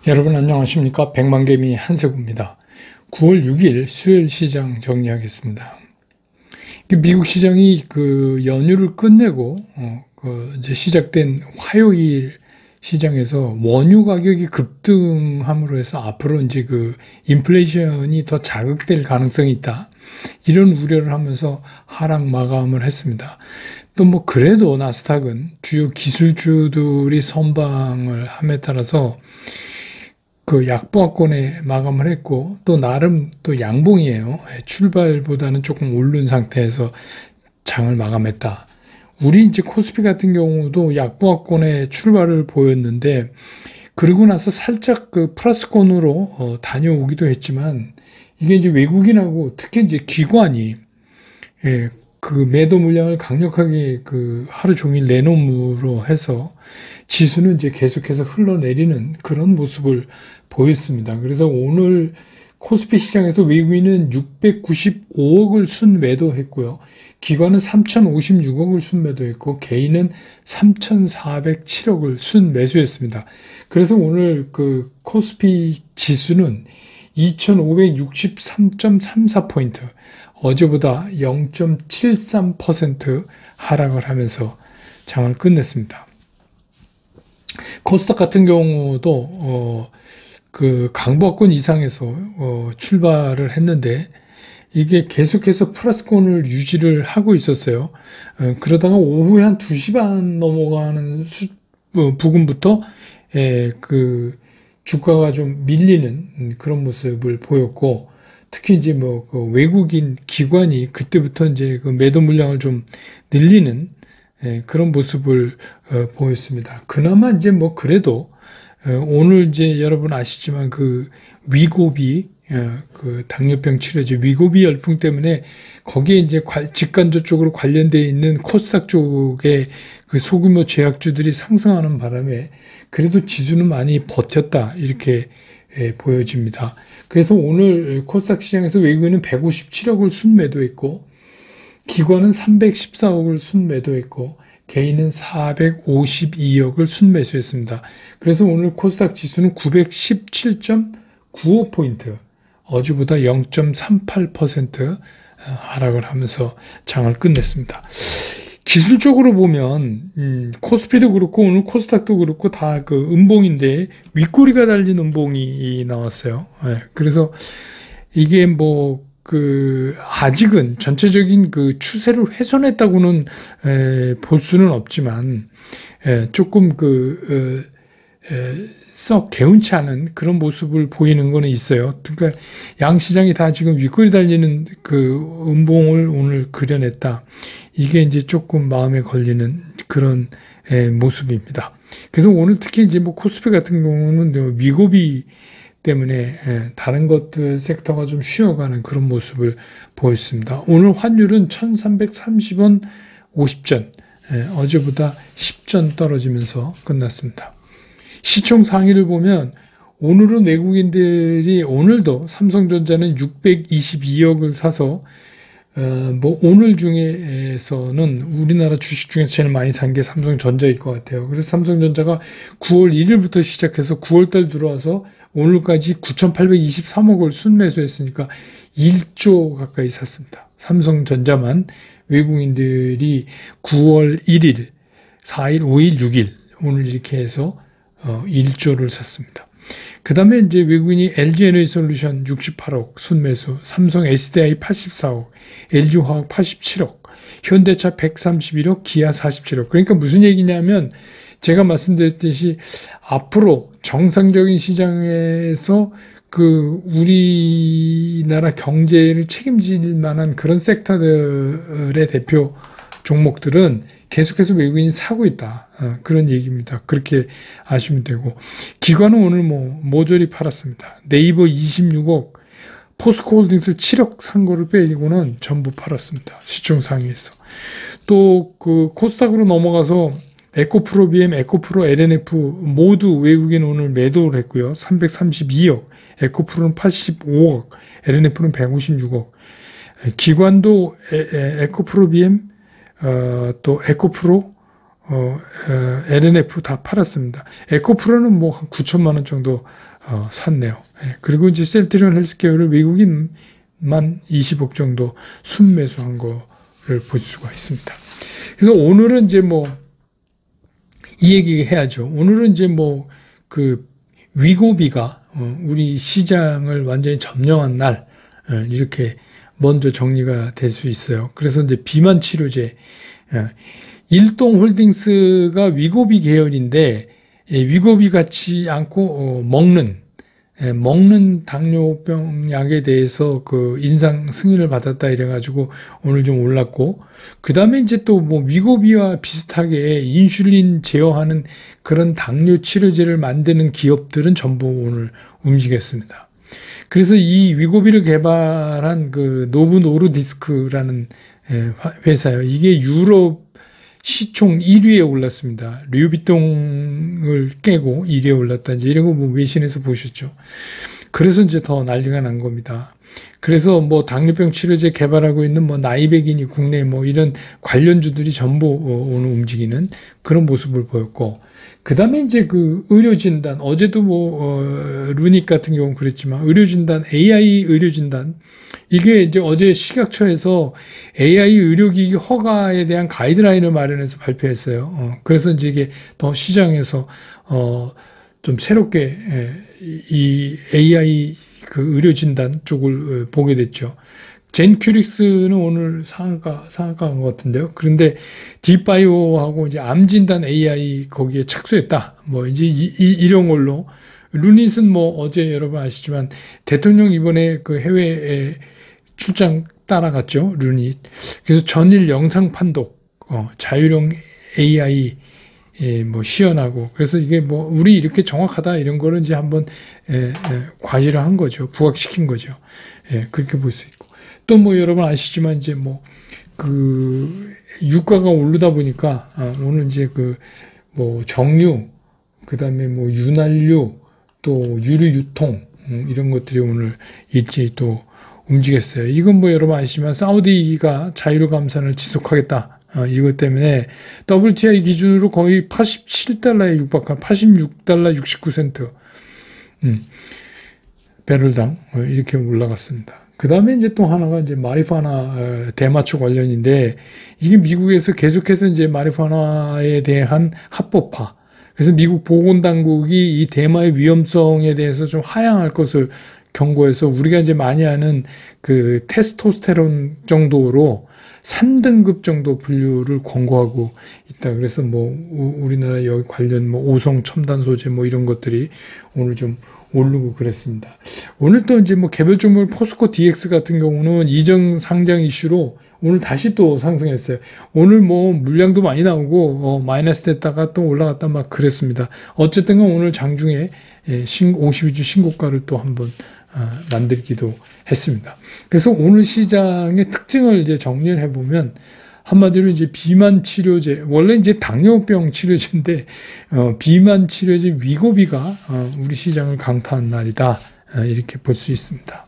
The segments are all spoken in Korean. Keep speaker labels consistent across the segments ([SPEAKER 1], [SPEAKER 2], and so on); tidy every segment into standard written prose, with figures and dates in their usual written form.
[SPEAKER 1] 여러분 안녕하십니까? 백만개미 한세구입니다. 9월 6일 수요일 시장 정리하겠습니다. 미국 시장이 그 연휴를 끝내고 이제 시작된 화요일 시장에서 원유 가격이 급등함으로 해서 앞으로 이제 그 인플레이션이 더 자극될 가능성이 있다. 이런 우려를 하면서 하락 마감을 했습니다. 또 뭐 그래도 나스닥은 주요 기술주들이 선방을 함에 따라서 그 약보합권에 마감을 했고, 또 나름 또 양봉이에요. 출발보다는 조금 오른 상태에서 장을 마감했다. 우리 이제 코스피 같은 경우도 약보합권에 출발을 보였는데, 그러고 나서 살짝 그 플러스권으로 다녀오기도 했지만, 이게 이제 외국인하고 특히 이제 기관이 그 매도 물량을 강력하게 그 하루 종일 내놓음으로 해서 지수는 이제 계속해서 흘러내리는 그런 모습을 보였습니다. 그래서 오늘 코스피 시장에서 외국인은 695억을 순매도했고요. 기관은 3,056억을 순매도했고 개인은 3,407억을 순매수했습니다. 그래서 오늘 그 코스피 지수는 2,563.34포인트, 어제보다 0.73% 하락을 하면서 장을 끝냈습니다. 코스닥 같은 경우도 그 강보합권 이상에서 출발을 했는데 이게 계속해서 플러스권을 유지를 하고 있었어요. 그러다가 오후에 한 2시 반 넘어가는 부근부터 그 주가가 좀 밀리는 그런 모습을 보였고, 특히 이제 뭐 그 외국인 기관이 그때부터 이제 그 매도 물량을 좀 늘리는 그런 모습을 보였습니다. 그나마 이제 뭐 그래도 오늘 이제 여러분 아시지만 그 위고비, 그 당뇨병 치료제 위고비 열풍 때문에 거기에 이제 직간접 쪽으로 관련되어 있는 코스닥 쪽의 그 소규모 제약주들이 상승하는 바람에 그래도 지수는 많이 버텼다, 이렇게 보여집니다. 그래서 오늘 코스닥 시장에서 외국인은 157억을 순매도했고, 기관은 314억을 순매도했고, 개인은 452억을 순매수했습니다. 그래서 오늘 코스닥 지수는 917.95포인트, 어제보다 0.38% 하락을 하면서 장을 끝냈습니다. 기술적으로 보면 코스피도 그렇고 오늘 코스닥도 그렇고 다 그 음봉인데 윗꼬리가 달린 음봉이 나왔어요. 그래서 이게 뭐 그 아직은 전체적인 그 추세를 훼손했다고는 볼 수는 없지만 조금 썩 개운치 않은 그런 모습을 보이는 거는 있어요. 그러니까 양 시장이 다 지금 윗꼬리 달리는 그 음봉을 오늘 그려냈다. 이게 이제 조금 마음에 걸리는 그런 모습입니다. 그래서 오늘 특히 이제 뭐 코스피 같은 경우는 위고비 때문에 다른 것들 섹터가 좀 쉬어가는 그런 모습을 보였습니다. 오늘 환율은 1330원 50전, 어제보다 10전 떨어지면서 끝났습니다. 시총 상위를 보면 오늘은 외국인들이 오늘도 삼성전자는 622억을 사서 뭐 오늘 중에서는 우리나라 주식 중에서 제일 많이 산 게 삼성전자일 것 같아요. 그래서 삼성전자가 9월 1일부터 시작해서 9월달 들어와서 오늘까지 9,823억을 순매수했으니까 1조 가까이 샀습니다. 삼성전자만 외국인들이 9월 1일, 4일, 5일, 6일 오늘 이렇게 해서 1조를 샀습니다. 그 다음에 이제 외국인이 LG에너지솔루션 68억 순매수, 삼성 SDI 84억, LG화학 87억, 현대차 131억, 기아 47억. 그러니까 무슨 얘기냐면 제가 말씀드렸듯이 앞으로 정상적인 시장에서 그 우리나라 경제를 책임질 만한 그런 섹터들의 대표 종목들은 계속해서 외국인이 사고 있다. 그런 얘기입니다. 그렇게 아시면 되고, 기관은 오늘 뭐 모조리 팔았습니다. 네이버 26억, 포스코홀딩스 7억 산 거를 빼고는 전부 팔았습니다. 시총 상위에서. 또 그 코스닥으로 넘어가서 에코프로 BM, 에코프로 LNF 모두 외국인 오늘 매도를 했고요. 332억, 에코프로는 85억, LNF는 156억. 기관도 에코프로 BM, 또 에코프로, LNF 다 팔았습니다. 에코프로는 뭐 한 9천만 원 정도 샀네요. 예, 그리고 이제 셀트리온 헬스케어를 외국인만 20억 정도 순매수한 거를 볼 수가 있습니다. 그래서 오늘은 이제 뭐 이 얘기 해야죠. 오늘은 이제 뭐 그 위고비가 우리 시장을 완전히 점령한 날 이렇게 먼저 정리가 될 수 있어요. 그래서 이제 비만 치료제 일동홀딩스가 위고비 계열인데 위고비 같지 않고 먹는 당뇨병 약에 대해서 그 인상 승인을 받았다 이래가지고 오늘 좀 올랐고, 그 다음에 이제 또 뭐 위고비와 비슷하게 인슐린 제어하는 그런 당뇨 치료제를 만드는 기업들은 전부 오늘 움직였습니다. 그래서 이 위고비를 개발한 그 노브 노르디스크라는 회사요. 이게 유럽 시총 1위에 올랐습니다. 류비통을 깨고 1위에 올랐다. 이제 이런 거 뭐 외신에서 보셨죠. 그래서 이제 더 난리가 난 겁니다. 그래서 뭐 당뇨병 치료제 개발하고 있는 뭐 나이백이니 국내 뭐 이런 관련주들이 전부 오늘 움직이는 그런 모습을 보였고, 그 다음에 이제 그 의료진단, 어제도 뭐 루닉 같은 경우는 그랬지만 의료진단, AI 의료진단, 이게 이제 어제 식약처에서 AI 의료기기 허가에 대한 가이드라인을 마련해서 발표했어요. 그래서 이제 이게 더 시장에서 좀 새롭게 이 AI 그 의료진단 쪽을 보게 됐죠. 젠큐릭스는 오늘 상한가한 것 같은데요. 그런데 딥바이오하고 이제 암진단 AI 거기에 착수했다. 뭐 이제 이런 걸로. 루닛은 뭐 어제 여러분 아시지만 대통령 이번에 그 해외에 출장 따라갔죠. 루닛. 그래서 전일 영상 판독, 자율형 AI 뭐 시연하고, 그래서 이게 뭐 우리 이렇게 정확하다 이런 거를 이제 한번 과시를 한 거죠. 부각시킨 거죠. 그렇게 볼 수 있고. 또 뭐 여러분 아시지만 이제 뭐 그 유가가 오르다 보니까 오늘 이제 그 뭐 정유, 그다음에 뭐 윤활유, 또 유류 유통 이런 것들이 오늘 일제히 또 움직였어요. 이건 뭐 여러분 아시지만 사우디가 자유로 감산을 지속하겠다. 이것 때문에 WTI 기준으로 거의 87달러에 육박한 86달러 69센트 배럴당 이렇게 올라갔습니다. 그 다음에 이제 또 하나가 이제 마리화나 대마초 관련인데, 이게 미국에서 계속해서 이제 마리화나에 대한 합법화, 그래서 미국 보건당국이 이 대마의 위험성에 대해서 좀 하향할 것을 경고해서 우리가 이제 많이 아는 그 테스토스테론 정도로 3등급 정도 분류를 권고하고 있다. 그래서 뭐 우리나라 여기 관련 뭐 오성 첨단 소재 뭐 이런 것들이 오늘 좀 오르고 그랬습니다. 오늘 또 이제 뭐 개별 종목 포스코 DX 같은 경우는 이정 상장 이슈로 오늘 다시 또 상승했어요. 오늘 뭐 물량도 많이 나오고 마이너스 됐다가 또 올라갔다 막 그랬습니다. 어쨌든 오늘 장중에 52주 신고가를 또 한번 만들기도 했습니다. 그래서 오늘 시장의 특징을 이제 정리를 해보면, 한마디로 이제 비만 치료제, 원래 이제 당뇨병 치료제인데 비만 치료제 위고비가 우리 시장을 강타한 날이다. 이렇게 볼 수 있습니다.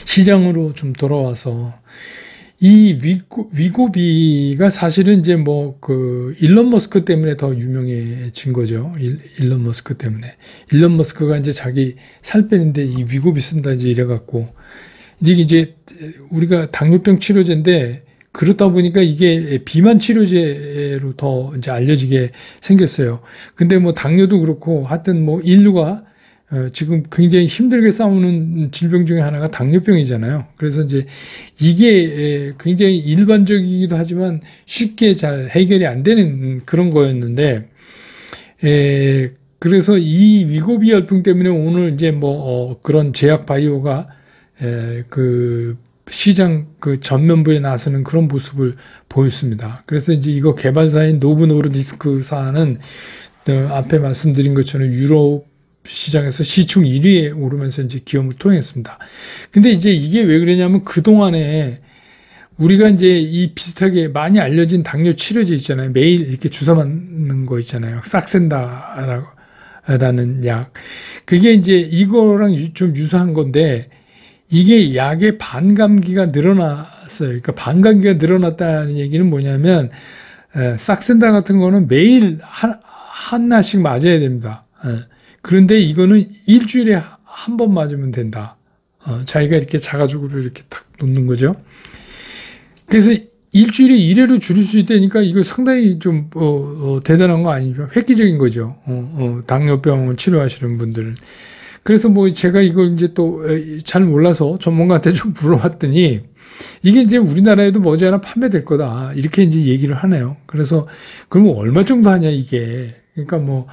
[SPEAKER 1] 시장으로 좀 돌아와서 이 위고비가 사실은 이제 뭐 그 일론 머스크 때문에 더 유명해진 거죠. 일론 머스크 때문에. 일론 머스크가 이제 자기 살 빼는데 이 위고비 쓴다 이제 이래갖고, 이제 우리가 당뇨병 치료제인데 그렇다 보니까 이게 비만 치료제로 더 이제 알려지게 생겼어요. 근데 뭐 당뇨도 그렇고 하여튼 뭐 인류가 지금 굉장히 힘들게 싸우는 질병 중에 하나가 당뇨병이잖아요. 그래서 이제 이게 굉장히 일반적이기도 하지만 쉽게 잘 해결이 안 되는 그런 거였는데, 그래서 이 위고비 열풍 때문에 오늘 이제 뭐 그런 제약 바이오가 그 시장 그 전면부에 나서는 그런 모습을 보였습니다. 그래서 이제 이거 개발사인 노브 노르디스크사는 앞에 말씀드린 것처럼 유럽 시장에서 시총 1위에 오르면서 이제 기업을 통했습니다. 근데 이제 이게 왜 그러냐면 그동안에 우리가 이제 이 비슷하게 많이 알려진 당뇨 치료제 있잖아요. 매일 이렇게 주사 맞는 거 있잖아요. 싹센다라는 약. 그게 이제 이거랑 좀 유사한 건데, 이게 약의 반감기가 늘어났어요. 그러니까 반감기가 늘어났다는 얘기는 뭐냐면, 싹센다 같은 거는 매일 하나씩 맞아야 됩니다. 그런데 이거는 일주일에 한 번 맞으면 된다. 자기가 이렇게 자가적으로 이렇게 탁 놓는 거죠. 그래서 일주일에 1회로 줄일 수 있다니까 이거 상당히 좀 대단한 거 아니죠. 획기적인 거죠. 당뇨병을 치료하시는 분들은. 그래서 뭐 제가 이걸 이제 또 잘 몰라서 전문가한테 좀 물어봤더니 이게 이제 우리나라에도 머지않아 판매될 거다. 이렇게 이제 얘기를 하네요. 그래서 그러면 얼마 정도 하냐 이게. 그러니까 뭐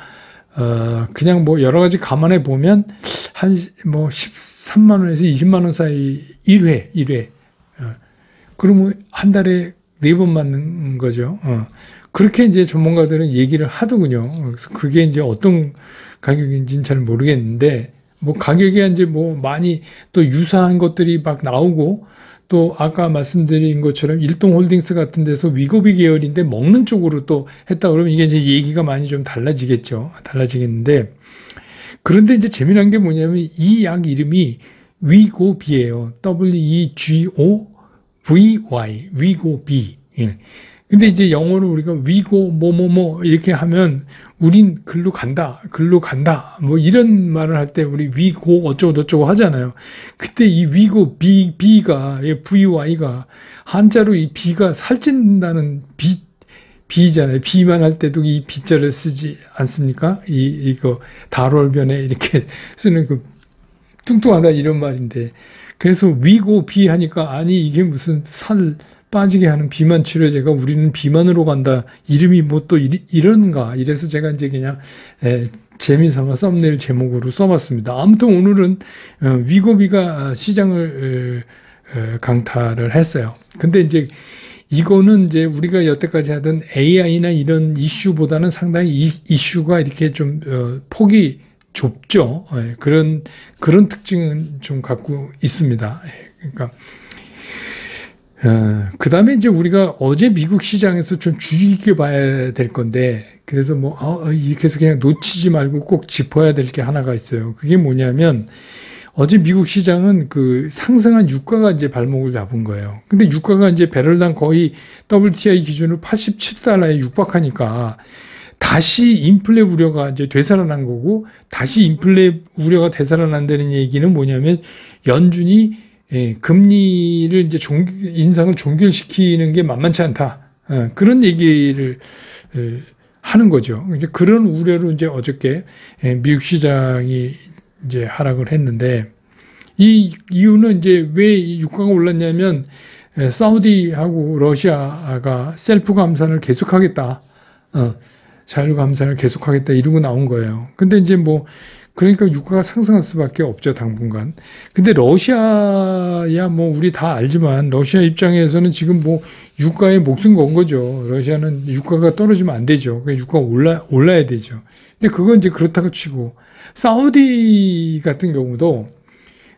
[SPEAKER 1] 그냥 뭐 여러 가지 감안해 보면 한 뭐 13만 원에서 20만 원 사이 1회. 그러면 한 달에 4번 맞는 거죠. 그렇게 이제 전문가들은 얘기를 하더군요. 그래서 그게 이제 어떤 가격인지는 잘 모르겠는데, 뭐 가격이 이제 뭐 많이 또 유사한 것들이 막 나오고, 또 아까 말씀드린 것처럼 일동홀딩스 같은 데서 위고비 계열인데 먹는 쪽으로 또 했다 그러면 이게 이제 얘기가 많이 좀 달라지겠죠. 달라지겠는데, 그런데 이제 재미난 게 뭐냐면 이 약 이름이 위고비예요. WEGOVY, 위고비. 예. 근데 이제 영어로 우리가 위고 뭐뭐뭐 이렇게 하면 우린 글로 간다 뭐 이런 말을 할 때 우리 위고 어쩌고 하잖아요. 그때 이 위고 B가 VY가 한자로 이 B가 살찐다는 B잖아요. B만 할 때도 이 B자를 쓰지 않습니까? 이거 다롤변에 이렇게 쓰는 그 뚱뚱하다 이런 말인데, 그래서 위고 비 하니까 아니 이게 무슨 살 빠지게 하는 비만 치료제가 우리는 비만으로 간다. 이름이 뭐 또 이런가. 이래서 제가 이제 그냥 재미삼아 썸네일 제목으로 써봤습니다. 아무튼 오늘은 위고비가 시장을 강타를 했어요. 근데 이제 이거는 이제 우리가 여태까지 하던 AI나 이런 이슈보다는 상당히 이슈가 이렇게 좀 폭이 좁죠. 그런 특징은 좀 갖고 있습니다. 그러니까 그 다음에 이제 우리가 어제 미국 시장에서 좀 주의 깊게 봐야 될 건데, 그래서 뭐 이렇게 해서 그냥 놓치지 말고 꼭 짚어야 될 게 하나가 있어요. 그게 뭐냐면 어제 미국 시장은 그 상승한 유가가 이제 발목을 잡은 거예요. 근데 유가가 이제 배럴당 거의 WTI 기준으로 87달러에 육박하니까 다시 인플레 우려가 이제 되살아난 거고, 다시 인플레 우려가 되살아난다는 얘기는 뭐냐면 연준이 금리를 이제 인상을 종결시키는 게 만만치 않다. 그런 얘기를 하는 거죠. 이제 그런 우려로 이제 어저께 미국 시장이 이제 하락을 했는데, 이 이유는 이제 왜 유가가 올랐냐면 사우디하고 러시아가 셀프 감산을 계속하겠다. 자율 감산을 계속하겠다 이러고 나온 거예요. 근데 이제 뭐 그러니까 유가가 상승할 수밖에 없죠, 당분간. 근데 러시아야 뭐 우리 다 알지만 러시아 입장에서는 지금 뭐 유가에 목숨 건 거죠. 러시아는 유가가 떨어지면 안 되죠. 그러니까 유가가 올라야 되죠. 근데 그건 이제 그렇다고 치고, 사우디 같은 경우도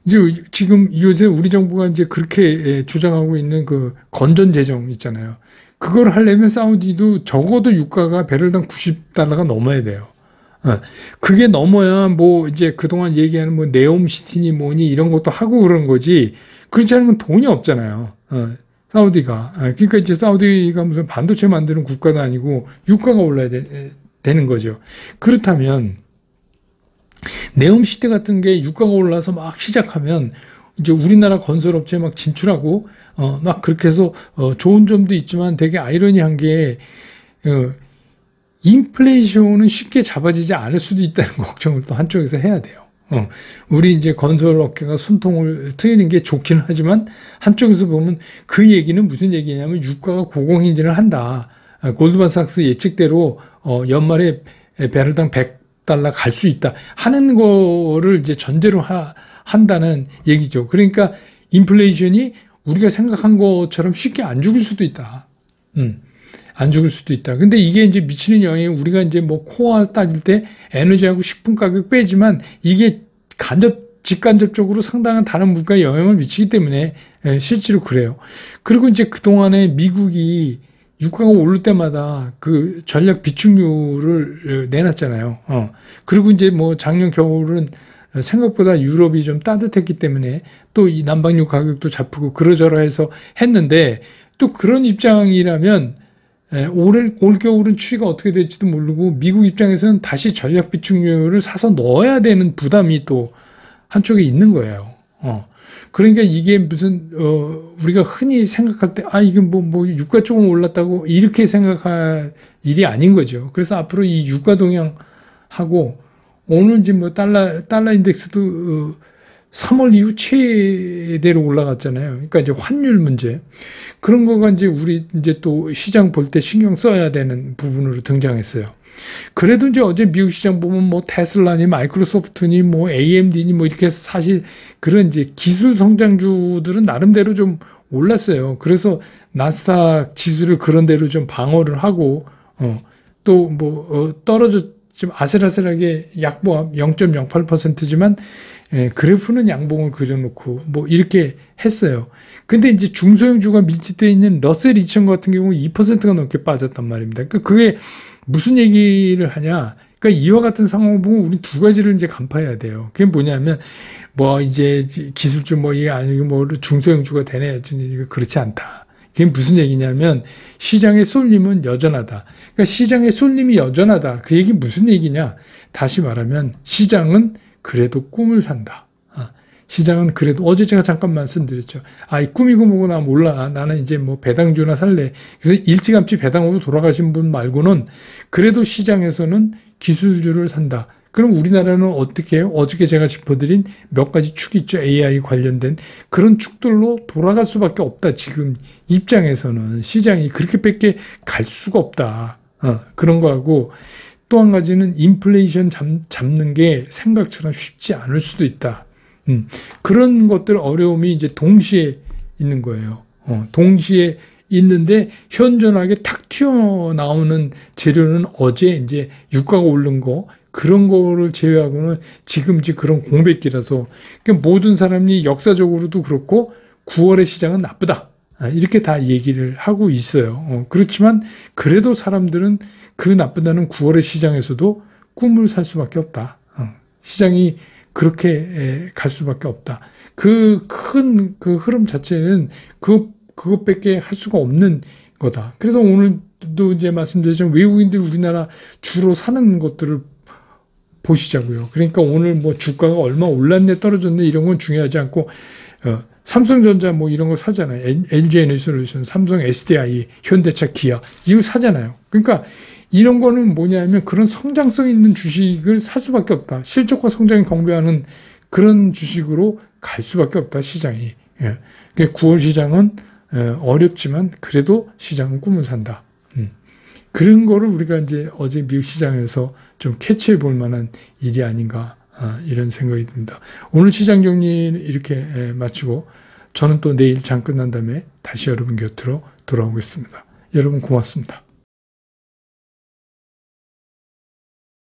[SPEAKER 1] 이제 지금 요새 우리 정부가 이제 그렇게 주장하고 있는 그 건전 재정 있잖아요. 그걸 하려면 사우디도 적어도 유가가 배럴당 90달러가 넘어야 돼요. 그게 넘어야 뭐 이제 그동안 얘기하는 뭐 네옴시티니 뭐니 이런 것도 하고 그런 거지, 그렇지 않으면 돈이 없잖아요. 사우디가. 그러니까 이제 사우디가 무슨 반도체 만드는 국가도 아니고 유가가 올라야 되는 거죠. 그렇다면 네옴시티 같은 게 유가가 올라서 막 시작하면 이제 우리나라 건설업체 막 진출하고 막 그렇게 해서 좋은 점도 있지만 되게 아이러니한 게 인플레이션은 쉽게 잡아지지 않을 수도 있다는 걱정을 또 한쪽에서 해야 돼요. 우리 이제 건설업계가 숨통을 트이는 게 좋기는 하지만 한쪽에서 보면 그 얘기는 무슨 얘기냐면 유가가 고공행진을 한다. 골드만삭스 예측대로 연말에 배럴당 100달러 갈 수 있다 하는 거를 이제 전제로 한다는 얘기죠. 그러니까 인플레이션이 우리가 생각한 것처럼 쉽게 안 죽을 수도 있다. 안 죽을 수도 있다. 근데 이게 이제 미치는 영향이 우리가 이제 뭐 코어 따질 때 에너지하고 식품 가격 빼지만 이게 직간접적으로 상당한 다른 물가에 영향을 미치기 때문에 실제로 그래요. 그리고 이제 그동안에 미국이 유가가 오를 때마다 그 전력 비축률을 내놨잖아요. 그리고 이제 뭐 작년 겨울은 생각보다 유럽이 좀 따뜻했기 때문에 또 이 난방유 가격도 잡히고 그러저러해서 했는데, 또 그런 입장이라면 올 겨울은 추이가 어떻게 될지도 모르고 미국 입장에서는 다시 전략 비축유를 사서 넣어야 되는 부담이 또 한쪽에 있는 거예요. 그러니까 이게 무슨 우리가 흔히 생각할 때 이게 뭐 유가 조금 올랐다고 이렇게 생각할 일이 아닌 거죠. 그래서 앞으로 이 유가 동향하고 오늘 지금 뭐 달러 인덱스도 3월 이후 최대로 올라갔잖아요. 그러니까 이제 환율 문제. 그런 거가 이제 우리 이제 또 시장 볼 때 신경 써야 되는 부분으로 등장했어요. 그래도 이제 어제 미국 시장 보면 뭐 테슬라니 마이크로소프트니 뭐 AMD니 뭐 이렇게 해서 사실 그런 이제 기술 성장주들은 나름대로 좀 올랐어요. 그래서 나스닥 지수를 그런 대로 좀 방어를 하고 또 뭐 떨어져 좀 아슬아슬하게 약보합 0.08%지만 그래프는 양봉을 그려놓고 뭐 이렇게 했어요. 근데 이제 중소형주가 밀집되어 있는 러셀 2000 같은 경우 2%가 넘게 빠졌단 말입니다. 그러니까 그게 무슨 얘기를 하냐? 그러니까 이와 같은 상황을 보면 우리 두 가지를 이제 간파해야 돼요. 그게 뭐냐면 뭐 이제 기술주 뭐 이게 아니고 뭐 중소형주가 되네. 그렇지 않다. 그게 무슨 얘기냐면 시장의 쏠림은 여전하다. 그러니까 시장의 쏠림이 여전하다. 그 얘기 무슨 얘기냐? 다시 말하면 시장은 그래도 꿈을 산다. 시장은 그래도 어제 제가 잠깐 말씀드렸죠. 이 꿈이고 뭐고 나 몰라. 나는 이제 뭐 배당주나 살래. 그래서 일찌감치 배당으로 돌아가신 분 말고는 그래도 시장에서는 기술주를 산다. 그럼 우리나라는 어떻게 해요? 어저께 제가 짚어드린 몇 가지 축이 있죠. AI 관련된 그런 축들로 돌아갈 수밖에 없다. 지금 입장에서는 시장이 그렇게밖에 갈 수가 없다. 그런 거하고 또 한 가지는 인플레이션 잡는 게 생각처럼 쉽지 않을 수도 있다. 그런 것들 어려움이 이제 동시에 있는 거예요. 동시에 있는데 현존하게 탁 튀어나오는 재료는 어제 이제 유가가 오른 거 그런 거를 제외하고는 지금 그런 공백기라서 그러니까 모든 사람이 역사적으로도 그렇고 9월의 시장은 나쁘다. 이렇게 다 얘기를 하고 있어요. 그렇지만 그래도 사람들은 그 나쁘다는 9월의 시장에서도 꿈을 살 수밖에 없다. 시장이 그렇게 갈 수밖에 없다. 그 큰 그 흐름 자체는 그것밖에 할 수가 없는 거다. 그래서 오늘도 이제 말씀드렸지만 외국인들 우리나라 주로 사는 것들을 보시자고요. 그러니까 오늘 뭐 주가가 얼마 올랐네 떨어졌네 이런 건 중요하지 않고 삼성전자 뭐 이런 거 사잖아요. LG 에너지솔루션, 삼성 SDI, 현대차, 기아 이거 사잖아요. 그러니까 이런 거는 뭐냐면 그런 성장성 있는 주식을 살 수밖에 없다. 실적과 성장이 경배하는 그런 주식으로 갈 수밖에 없다. 시장이. 9월 시장은 어렵지만 그래도 시장은 꿈을 산다. 그런 거를 우리가 이제 어제 미국 시장에서 좀 캐치해 볼 만한 일이 아닌가 이런 생각이 듭니다. 오늘 시장 정리는 이렇게 마치고 저는 또 내일 장 끝난 다음에 다시 여러분 곁으로 돌아오겠습니다. 여러분 고맙습니다.